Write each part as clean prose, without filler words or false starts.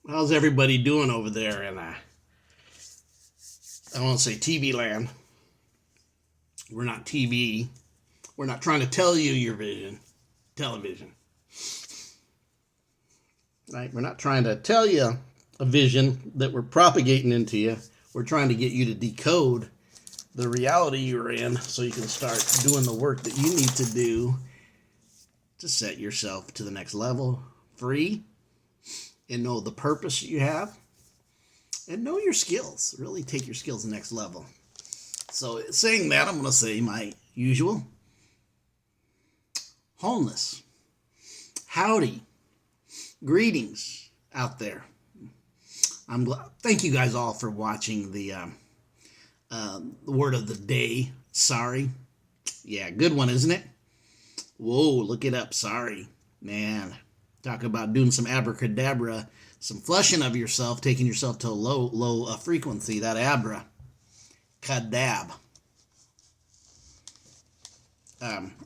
How's everybody doing over there in I won't say TV land. We're not TV. We're not trying to tell you your vision. Television. Right? We're not trying to tell you a vision that we're propagating into you. We're trying to get you to decode the reality you're in so you can start doing the work that you need to do to set yourself to the next level, free, and know the purpose you have, and know your skills. Really take your skills to the next level. So saying that, I'm going to say my usual wholeness. Howdy. Greetings out there. I'm glad. Thank you guys all for watching the word of the day. Sorry. Yeah, good one, isn't it? Whoa, look it up. Sorry. Man, talk about doing some abracadabra, some flushing of yourself, taking yourself to a low frequency, that abra. Kadab.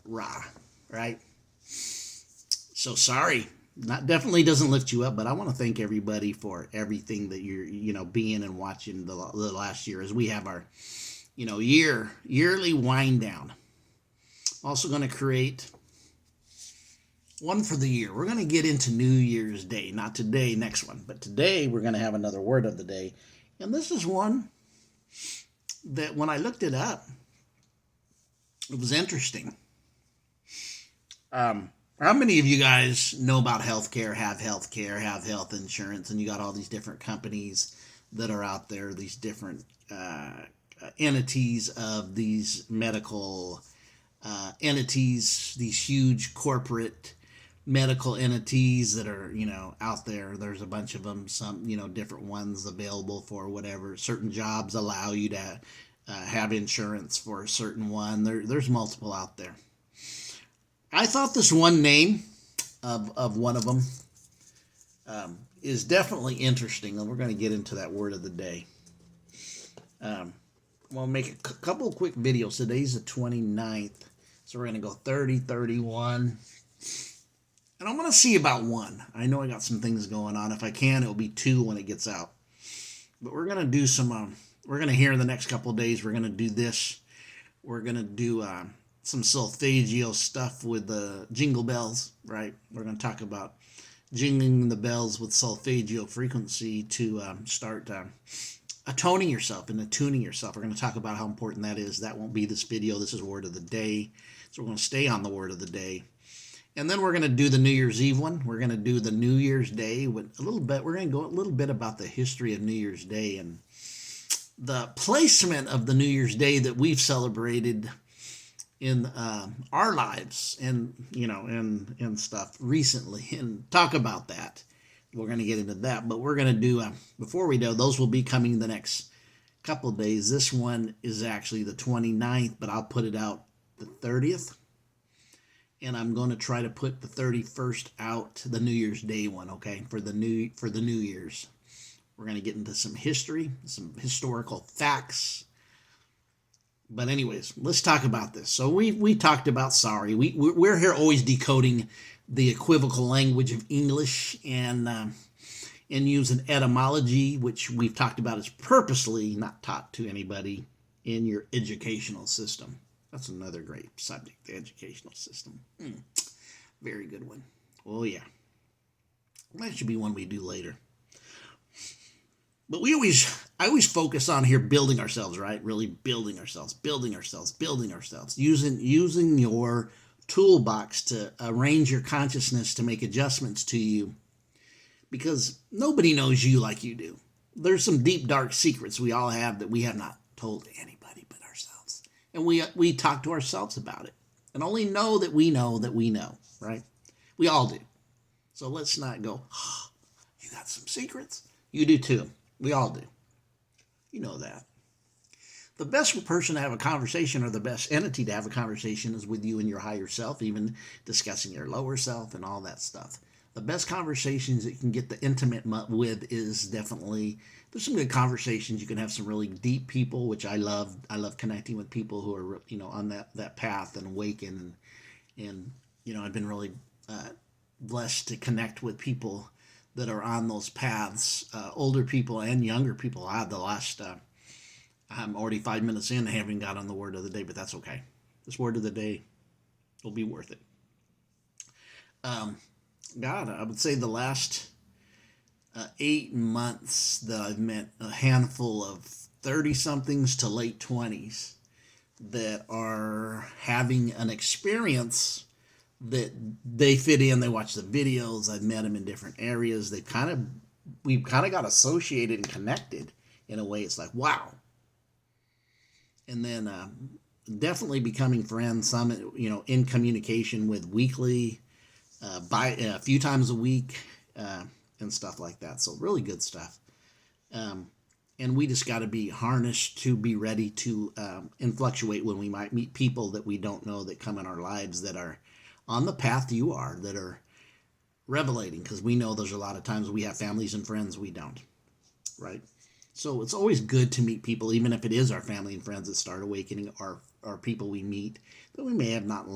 Ra, right? So sorry. Not definitely doesn't lift you up, but I want to thank everybody for everything that you're being and watching the last year as we have our yearly wind down. Also going to create one for the year. We're going to get into New Year's Day, not today, next one, but today we're going to have another word of the day, and this is one that when I looked it up, it was interesting. How many of you guys know about healthcare, have health insurance, and you got all these different companies that are out there, these different entities of these medical entities, these huge corporate medical entities that are, out there. There's a bunch of them, some, different ones available for whatever. Certain jobs allow you to have insurance for a certain one. There's multiple out there. I thought this one name of one of them is definitely interesting, and we're going to get into that word of the day. We'll make a couple of quick videos. Today's the 29th, so we're going to go 30, 31, and I'm going to see about one. I know I got some things going on. If I can, it'll be 2 when it gets out. But we're going to do some, we're going to hear in the next couple of days, we're going to do this. We're going to do some solfeggio stuff with the jingle bells, right? We're going to talk about jingling the bells with solfeggio frequency to start atoning yourself and attuning yourself. We're going to talk about how important that is. That won't be this video. This is word of the day. So we're going to stay on the word of the day. And then we're going to do the New Year's Eve one. We're going to do the New Year's Day with a little bit. We're going to go a little bit about the history of New Year's Day and the placement of the New Year's Day that we've celebrated in our lives and and stuff recently, and talk about that. We're going to get into that, but we're going to do before we do, those will be coming the next couple of days. This one is actually the 29th, but I'll put it out the 30th, and I'm going to try to put the 31st out, the New Year's Day one, okay, for the New Year's. We're going to get into some history, some historical facts. But anyways, let's talk about this. So we talked about sorry. We're here always decoding the equivocal language of English and using etymology, which we've talked about is purposely not taught to anybody in your educational system. That's another great subject, the educational system. Very good one. Oh, yeah. That should be one we do later. But I always focus on here building ourselves, right? Really building ourselves. Using your toolbox to arrange your consciousness to make adjustments to you. Because nobody knows you like you do. There's some deep, dark secrets we all have that we have not told anybody but ourselves. And we talk to ourselves about it. And only know that we know, right? We all do. So let's not go, oh, you got some secrets? You do too. We all do. You know that. The best person to have a conversation, or the best entity to have a conversation, is with you and your higher self, even discussing your lower self and all that stuff. The best conversations that you can get the intimate with is definitely, there's some good conversations. You can have some really deep people, which I love. I love connecting with people who are, on that path and awaken. And I've been really blessed to connect with people that are on those paths, older people and younger people. I had the last, I'm already 5 minutes in, I haven't got on the word of the day, but that's okay. This word of the day will be worth it. God, I would say the last 8 months that I've met a handful of 30-somethings to late 20s that are having an experience that they fit in. They watch the videos. I've met them in different areas. We've kind of got associated and connected in a way. It's like, wow. And then definitely becoming friends. Some, in communication with weekly, by a few times a week, and stuff like that. So really good stuff. And we just got to be harnessed to be ready to fluctuate when we might meet people that we don't know that come in our lives that are on the path you are, that are revelating, because we know there's a lot of times we have families and friends we don't, right? So it's always good to meet people, even if it is our family and friends that start awakening, our people we meet that we may have not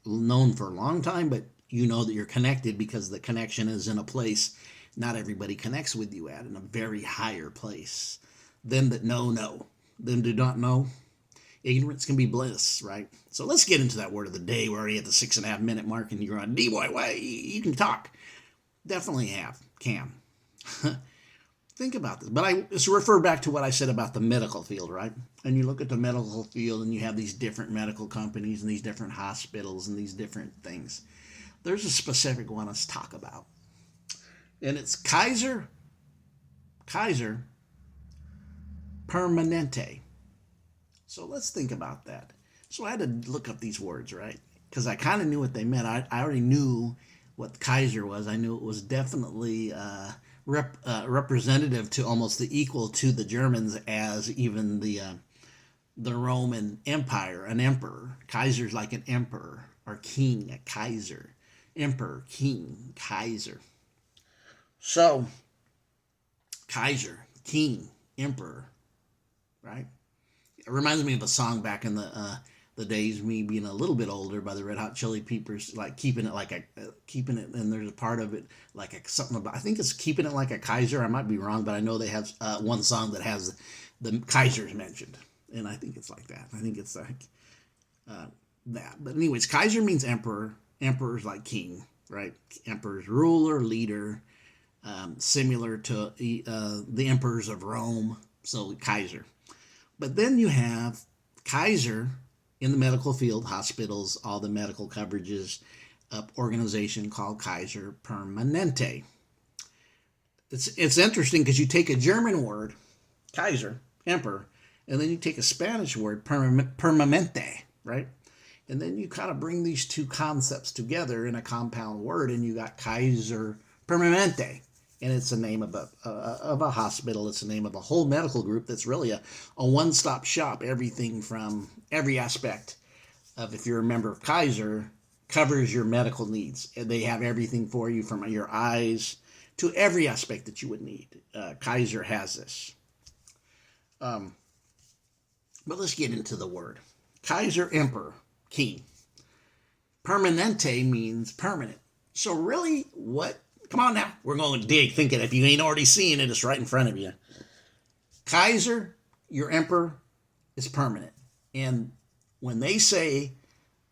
known for a long time, but you know that you're connected because the connection is in a place not everybody connects with you at, in a very higher place. Them that know, them do not know. Ignorance can be bliss, right? So let's get into that word of the day. We're already at the 6.5 minute mark, and you're on, D-Boy, why? You can talk. Definitely can. Think about this. But I just refer back to what I said about the medical field, right? And you look at the medical field, and you have these different medical companies and these different hospitals and these different things. There's a specific one let's talk about. And it's Kaiser permante. So let's think about that. So I had to look up these words, right? Because I kind of knew what they meant. I already knew what Kaiser was. I knew it was definitely representative to almost the equal to the Germans as even the Roman Empire, an emperor. Kaiser's like an emperor or king, a Kaiser. Emperor, king, Kaiser. So, Kaiser, king, emperor, right? It reminds me of a song back in the days, me being a little bit older, by the Red Hot Chili Peppers, like keeping it, and there's a part of it like something about, I think it's keeping it like a Kaiser. I might be wrong, but I know they have one song that has the Kaisers mentioned, and I think it's like that. I think it's like that. But anyways, Kaiser means emperor. Emperor's like king, right? Emperor's ruler, leader, similar to the emperors of Rome. So Kaiser. But then you have Kaiser in the medical field, hospitals, all the medical coverages, organization called Kaiser Permanente. It's interesting because you take a German word, Kaiser, emperor, and then you take a Spanish word, permamente, right? And then you kind of bring these two concepts together in a compound word, and you got Kaiser Permanente. And it's the name of a hospital. It's the name of a whole medical group that's really a one-stop shop. Everything from every aspect of, if you're a member of Kaiser, covers your medical needs. And they have everything for you from your eyes to every aspect that you would need. Kaiser has this. But let's get into the word. Kaiser, emperor, king. Permanente means permanent. So really, come on now, we're going to dig, thinking if you ain't already seeing it, it's right in front of you. Kaiser, your emperor, is permanent. And when they say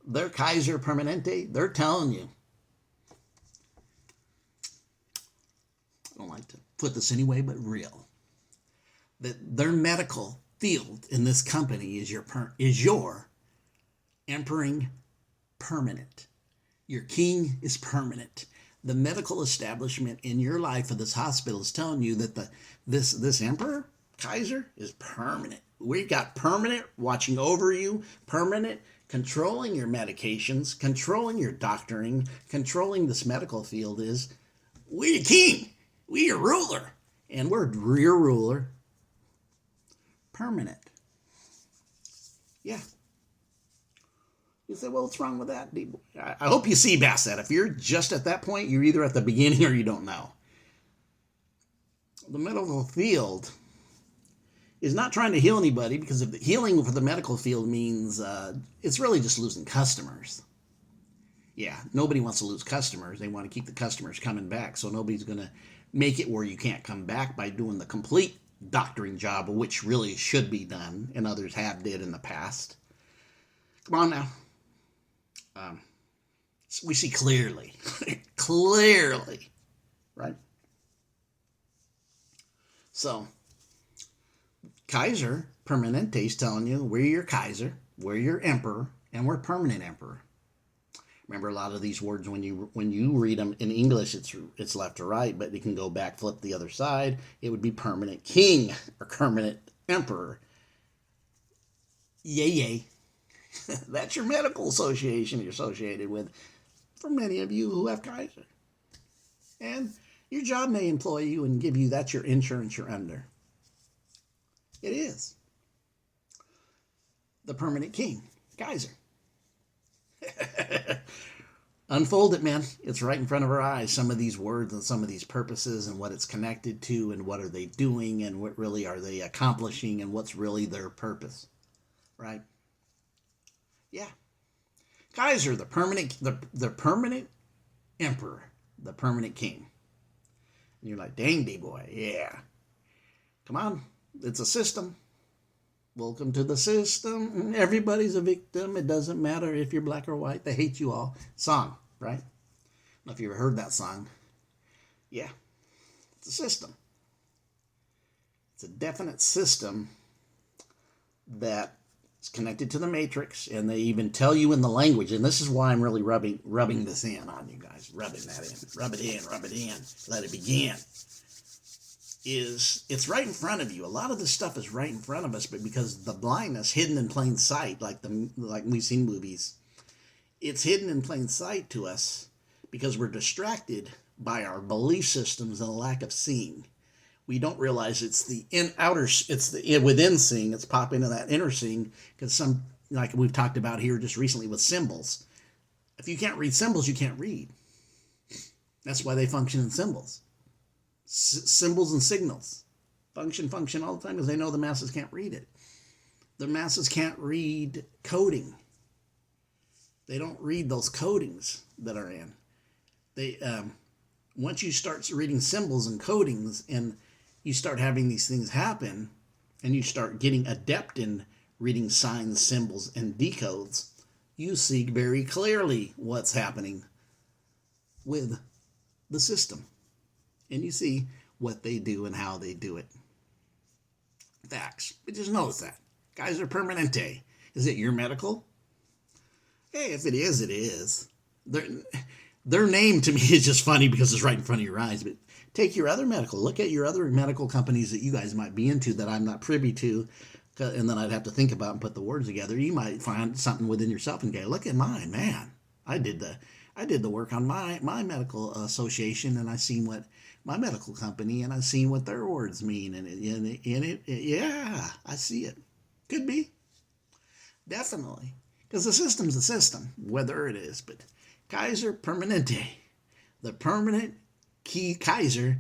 they're Kaiser Permanente, they're telling you, I don't like to put this anyway, but real, that their medical field in this company is your emperor permanent. Your king is permanent. The medical establishment in your life of this hospital is telling you that this emperor, Kaiser, is permanent. We've got permanent watching over you, permanent controlling your medications, controlling your doctoring, controlling this medical field. We're your king, we're your ruler, and we're your ruler, permanent. Yeah. You say, well, what's wrong with that? I hope you see past that. If you're just at that point, you're either at the beginning or you don't know. The medical field is not trying to heal anybody, because if the healing for the medical field means it's really just losing customers. Yeah, nobody wants to lose customers. They want to keep the customers coming back. So nobody's going to make it where you can't come back by doing the complete doctoring job, which really should be done, and others have did in the past. Come on now. Um, we see clearly, clearly, right? So, Kaiser Permanente is telling you we're your Kaiser, we're your emperor, and we're permanent emperor. Remember, a lot of these words when you read them in English, it's left to right, but you can go back, flip the other side. It would be permanent king or permanent emperor. Yay, yay. That's your medical association you're associated with for many of you who have Kaiser. And your job may employ you and give you, that's your insurance you're under. It is. The permanent king, Kaiser. Unfold it, man. It's right in front of our eyes. Some of these words and some of these purposes and what it's connected to and what are they doing and what really are they accomplishing and what's really their purpose, right? Yeah. Kaiser, the permanent emperor, the permanent king. And you're like, dang, D-boy, yeah. Come on, it's a system. Welcome to the system. Everybody's a victim. It doesn't matter if you're black or white. They hate you all. Song, right? I don't know if you ever heard that song. Yeah, it's a system. It's a definite system that is connected to the matrix, and they even tell you in the language, and this is why I'm really rubbing this in on you guys. Rubbing that in. Rub it in. Let it begin. It's right in front of you. A lot of this stuff is right in front of us, but because the blindness hidden in plain sight, like we've seen movies, it's hidden in plain sight to us because we're distracted by our belief systems and a lack of seeing. We don't realize it's the within seeing. It's popping into that inner seeing because like we've talked about here just recently with symbols. If you can't read symbols, you can't read. That's why they function in symbols. Symbols and signals function all the time because they know the masses can't read it. The masses can't read coding. They don't read those codings that are in. They once you start reading symbols and codings and you start having these things happen and you start getting adept in reading signs, symbols, and decodes, you see very clearly what's happening with the system. And you see what they do and how they do it. Facts. But just notice that. Kaiser Permanente. Is it your medical? Hey, if it is, it is. Their name to me is just funny because it's right in front of your eyes. But take your other medical. Look at your other medical companies that you guys might be into that I'm not privy to. And then I'd have to think about and put the words together. You might find something within yourself and go, look at mine, man. I did the work on my medical association, and I seen what my medical company, and I seen what their words mean, and yeah, I see it. Could be, definitely, because the system's a system, whether it is. But Kaiser Permanente, the permanent key Kaiser.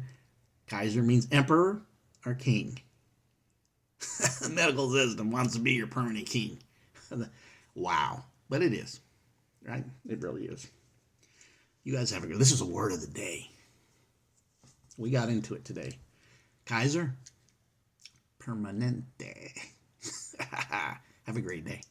Kaiser means emperor or king. The medical system wants to be your permanent king. Wow, but it is, right? It really is. You guys have a good. This is a word of the day. We got into it today. Kaiser Permanente. Have a great day.